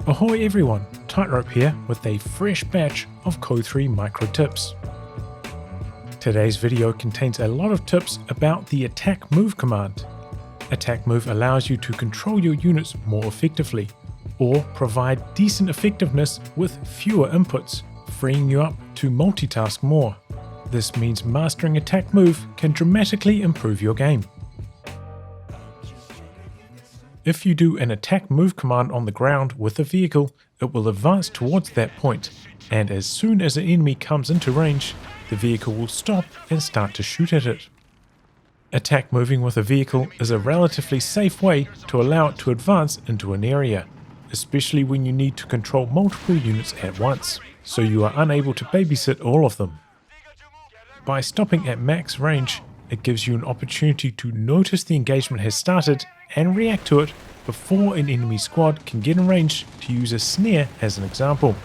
Ahoy everyone, Tightrope here with a fresh batch of COH3 Micro tips. Today's video contains a lot of tips about the attack move command. Attack move allows you to control your units more effectively, or provide decent effectiveness with fewer inputs, freeing you up to multitask more. This means mastering attack move can dramatically improve your game. If you do an attack move command on the ground with a vehicle, it will advance towards that point, and as soon as an enemy comes into range, the vehicle will stop and start to shoot at it. Attack moving with a vehicle is a relatively safe way to allow it to advance into an area, especially when you need to control multiple units at once, so you are unable to babysit all of them. By stopping at max range, it gives you an opportunity to notice the engagement has started and react to it before an enemy squad can get in range to use a snare as an example.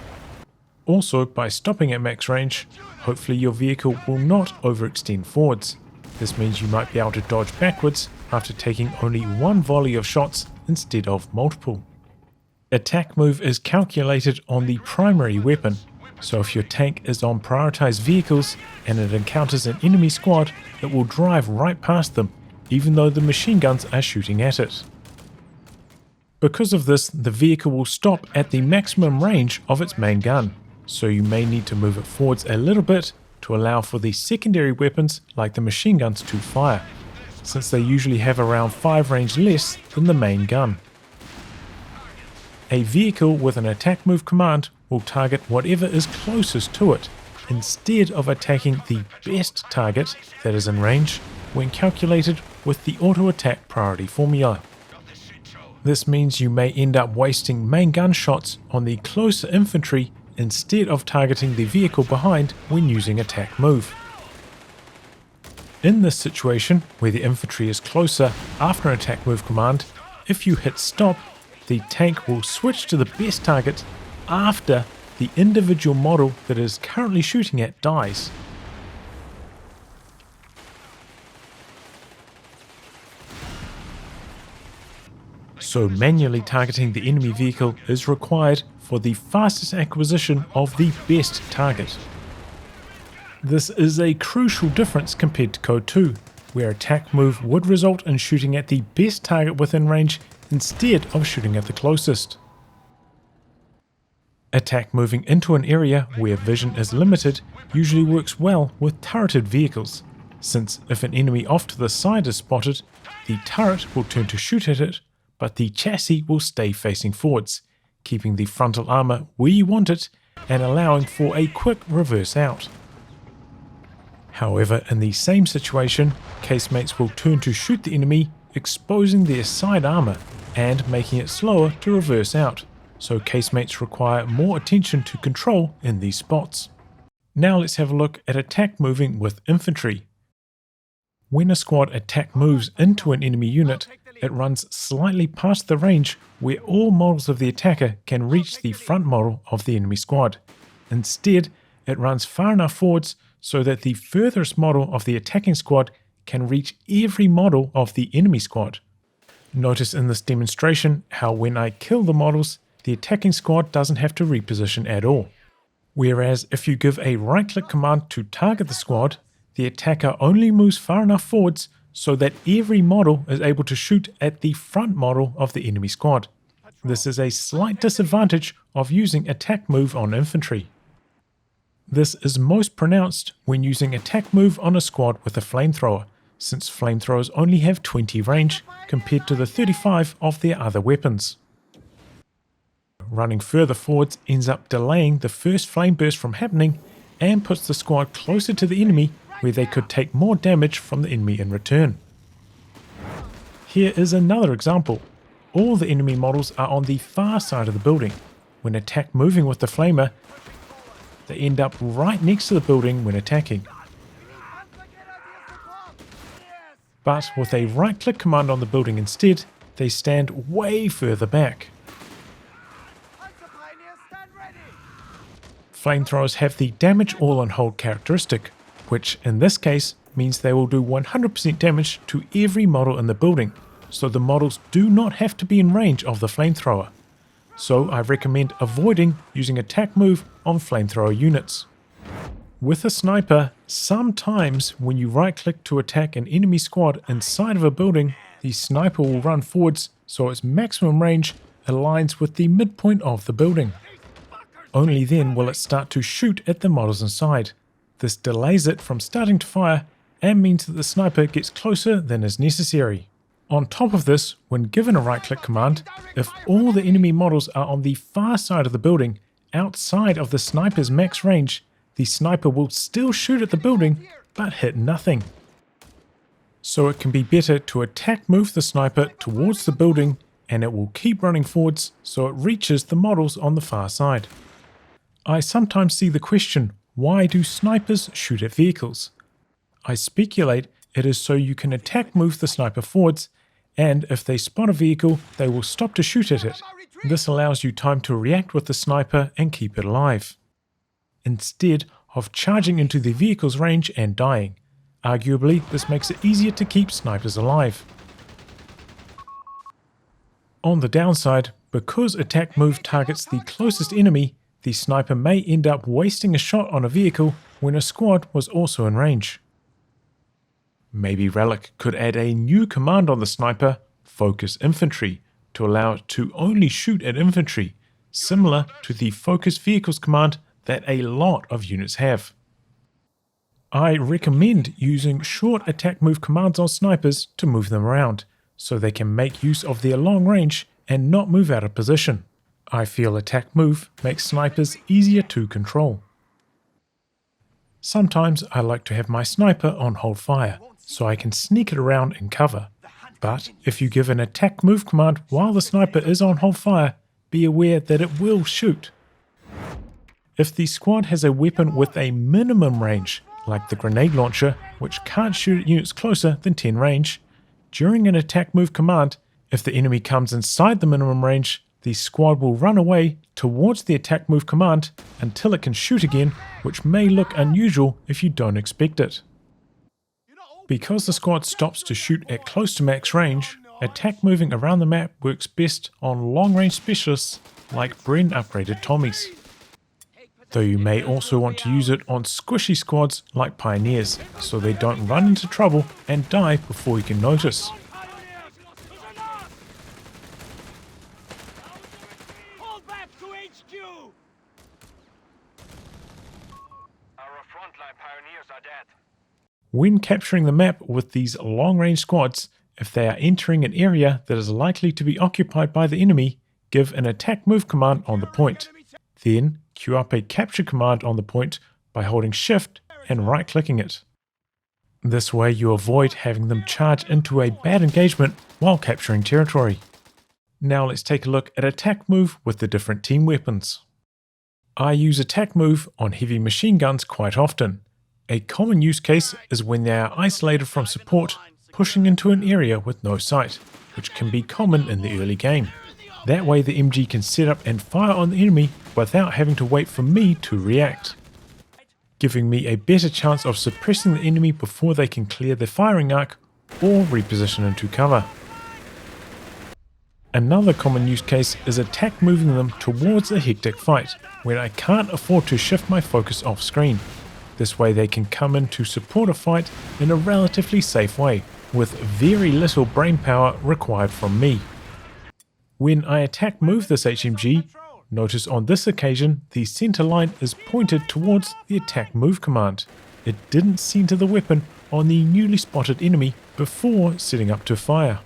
Also, by stopping at max range, hopefully your vehicle will not overextend forwards. This means you might be able to dodge backwards after taking only one volley of shots instead of multiple. Attack move is calculated on the primary weapon, so if your tank is on prioritized vehicles and it encounters an enemy squad, it will drive right past them, even though the machine guns are shooting at it. Because of this, the vehicle will stop at the maximum range of its main gun, so you may need to move it forwards a little bit to allow for the secondary weapons like the machine guns to fire, since they usually have around 5 range less than the main gun. A vehicle with an attack move command will target whatever is closest to it, instead of attacking the best target that is in range when calculated with the auto attack priority formula. This means you may end up wasting main gun shots on the closer infantry instead of targeting the vehicle behind when using attack move. In this situation, where the infantry is closer after an attack move command, if you hit stop, the tank will switch to the best target after the individual model that it is currently shooting at dies. So manually targeting the enemy vehicle is required for the fastest acquisition of the best target. This is a crucial difference compared to Code 2, where attack move would result in shooting at the best target within range instead of shooting at the closest. Attack moving into an area where vision is limited usually works well with turreted vehicles, since if an enemy off to the side is spotted, the turret will turn to shoot at it, but the chassis will stay facing forwards, keeping the frontal armor where you want it and allowing for a quick reverse out. However, in the same situation, casemates will turn to shoot the enemy, exposing their side armor and making it slower to reverse out, so casemates require more attention to control in these spots. Now let's have a look at attack moving with infantry. When a squad attack moves into an enemy unit, it runs slightly past the range where all models of the attacker can reach the front model of the enemy squad. Instead, it runs far enough forwards so that the furthest model of the attacking squad can reach every model of the enemy squad. Notice in this demonstration how when I kill the models, the attacking squad doesn't have to reposition at all. Whereas if you give a right-click command to target the squad, the attacker only moves far enough forwards so that every model is able to shoot at the front model of the enemy squad. This is a slight disadvantage of using attack move on infantry. This is most pronounced when using attack move on a squad with a flamethrower, since flamethrowers only have 20 range compared to the 35 of their other weapons. Running further forwards ends up delaying the first flame burst from happening and puts the squad closer to the enemy where they could take more damage from the enemy in return. Here is another example. All the enemy models are on the far side of the building. When attack moving with the flamer, they end up right next to the building when attacking. But with a right-click command on the building instead, they stand way further back. Flamethrowers have the damage all on hold characteristic, which in this case means they will do 100% damage to every model in the building, so the models do not have to be in range of the flamethrower. so I recommend avoiding using attack move on flamethrower units. With a sniper, sometimes when you right click to attack an enemy squad inside of a building, the sniper will run forwards so its maximum range aligns with the midpoint of the building. Only then will it start to shoot at the models inside. This delays it from starting to fire and means that the sniper gets closer than is necessary. On top of this, when given a right-click command, if all the enemy models are on the far side of the building, outside of the sniper's max range, the sniper will still shoot at the building, but hit nothing. So it can be better to attack move the sniper towards the building, and it will keep running forwards so it reaches the models on the far side. I sometimes see the question, why do snipers shoot at vehicles? I speculate it is so you can attack move the sniper forwards, and if they spot a vehicle, they will stop to shoot at it. This allows you time to react with the sniper and keep it alive, instead of charging into the vehicle's range and dying. Arguably, this makes it easier to keep snipers alive. On the downside, because attack move targets the closest enemy, the sniper may end up wasting a shot on a vehicle when a squad was also in range. Maybe Relic could add a new command on the sniper, Focus Infantry, to allow it to only shoot at infantry, similar to the Focus Vehicles command that a lot of units have. I recommend using short attack move commands on snipers to move them around, so they can make use of their long range and not move out of position. I feel attack move makes snipers easier to control. Sometimes I like to have my sniper on hold fire, so I can sneak it around in cover. But if you give an attack move command while the sniper is on hold fire, be aware that it will shoot. If the squad has a weapon with a minimum range, like the grenade launcher, which can't shoot at units closer than 10 range, during an attack move command, if the enemy comes inside the minimum range, the squad will run away towards the attack move command until it can shoot again, which may look unusual if you don't expect it. Because the squad stops to shoot at close to max range, attack moving around the map works best on long-range specialists like Bren upgraded Tommies. Though you may also want to use it on squishy squads like Pioneers, so they don't run into trouble and die before you can notice. Hold back to HQ! Our frontline Pioneers are dead. When capturing the map with these long-range squads, if they are entering an area that is likely to be occupied by the enemy, give an attack move command on the point. Then, queue up a capture command on the point by holding shift and right-clicking it. This way you avoid having them charge into a bad engagement while capturing territory. Now let's take a look at attack move with the different team weapons. I use attack move on heavy machine guns quite often. A common use case is when they are isolated from support, pushing into an area with no sight, which can be common in the early game. That way the MG can set up and fire on the enemy without having to wait for me to react, giving me a better chance of suppressing the enemy before they can clear their firing arc or reposition into cover. Another common use case is attack moving them towards a hectic fight, when I can't afford to shift my focus off screen. This way they can come in to support a fight in a relatively safe way, with very little brain power required from me. When I attack move this HMG, notice on this occasion the center line is pointed towards the attack move command. It didn't center the weapon on the newly spotted enemy before setting up to fire.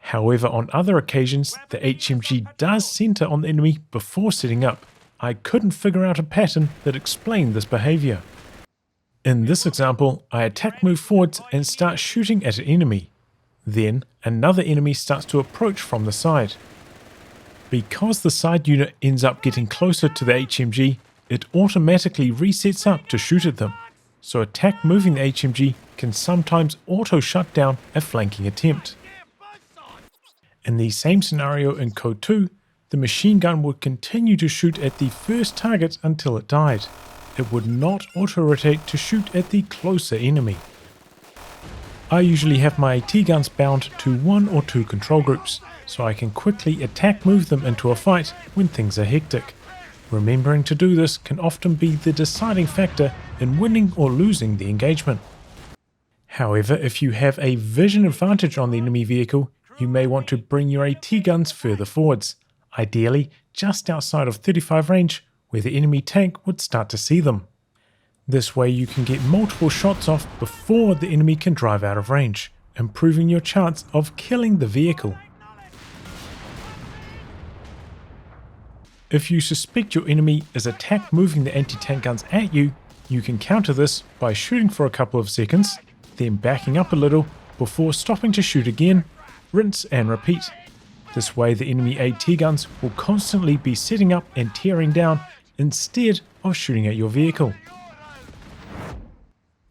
However, on other occasions the HMG does center on the enemy before setting up. I couldn't figure out a pattern that explained this behavior. In this example, I attack move forwards and start shooting at an enemy. Then, another enemy starts to approach from the side. Because the side unit ends up getting closer to the HMG, it automatically resets up to shoot at them. So attack moving the HMG can sometimes auto shut down a flanking attempt. In the same scenario in Code 2, the machine gun would continue to shoot at the first target until it died. It would not auto-rotate to shoot at the closer enemy. I usually have my AT guns bound to 1 or 2 control groups, so I can quickly attack move them into a fight when things are hectic. Remembering to do this can often be the deciding factor in winning or losing the engagement. However, if you have a vision advantage on the enemy vehicle, you may want to bring your AT guns further forwards, ideally just outside of 35 range where the enemy tank would start to see them. This way you can get multiple shots off before the enemy can drive out of range, improving your chance of killing the vehicle. If you suspect your enemy is attack moving the anti-tank guns at you, you can counter this by shooting for a couple of seconds, then backing up a little before stopping to shoot again, rinse and repeat. This way the enemy AT guns will constantly be setting up and tearing down instead of shooting at your vehicle.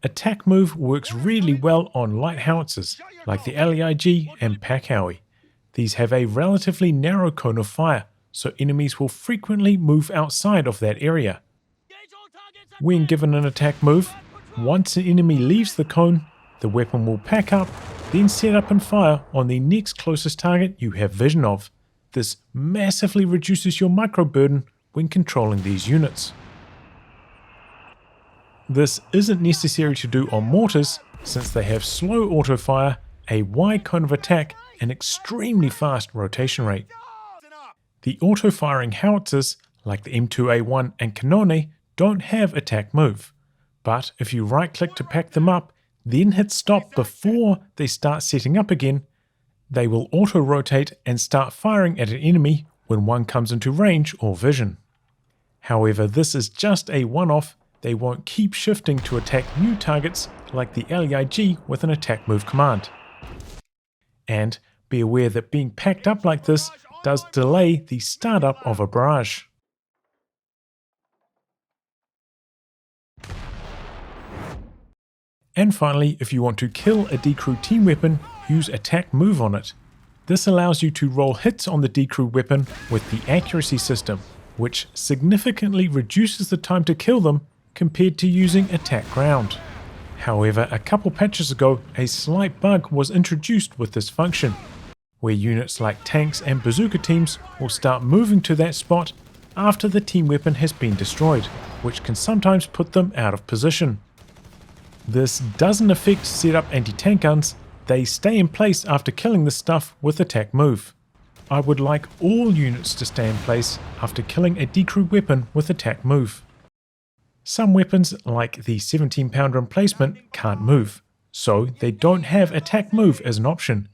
Attack move works really well on light howitzers like the LEIG and Pack-Howie. These have a relatively narrow cone of fire, so enemies will frequently move outside of that area. When given an attack move, once an enemy leaves the cone, the weapon will pack up, then set up and fire on the next closest target you have vision of. This massively reduces your micro burden when controlling these units. This isn't necessary to do on mortars since they have slow auto fire, a wide cone of attack, and extremely fast rotation rate. The auto firing howitzers like the M2A1 and Canone don't have attack move, but if you right click to pack them up, then hit stop before they start setting up again, they will auto rotate and start firing at an enemy when one comes into range or vision. However, this is just a one-off. They won't keep shifting to attack new targets like the LEIG with an attack move command. And be aware that being packed up like this does delay the startup of a barrage. And finally, if you want to kill a decrewed team weapon, use attack move on it. This allows you to roll hits on the decrewed weapon with the accuracy system, which significantly reduces the time to kill them compared to using attack ground. However, a couple patches ago, a slight bug was introduced with this function, where units like tanks and bazooka teams will start moving to that spot after the team weapon has been destroyed, which can sometimes put them out of position. This doesn't affect setup anti-tank guns, they stay in place after killing this stuff with attack move. I would like all units to stay in place after killing a decrewed weapon with attack move. Some weapons, like the 17-pounder emplacement, can't move, so they don't have attack move as an option.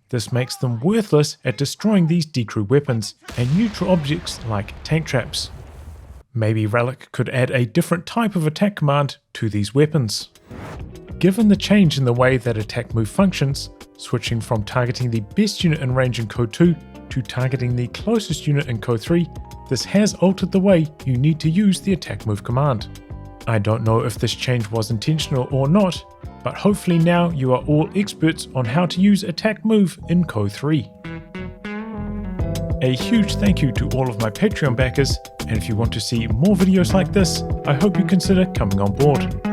This makes them worthless at destroying these decrewed weapons and neutral objects like tank traps. Maybe Relic could add a different type of attack command to these weapons. Given the change in the way that attack move functions, switching from targeting the best unit in range in Code 2 to targeting the closest unit in Code 3, this has altered the way you need to use the attack move command. I don't know if this change was intentional or not, but hopefully now you are all experts on how to use attack move in Code 3. A huge thank you to all of my Patreon backers, and if you want to see more videos like this, I hope you consider coming on board.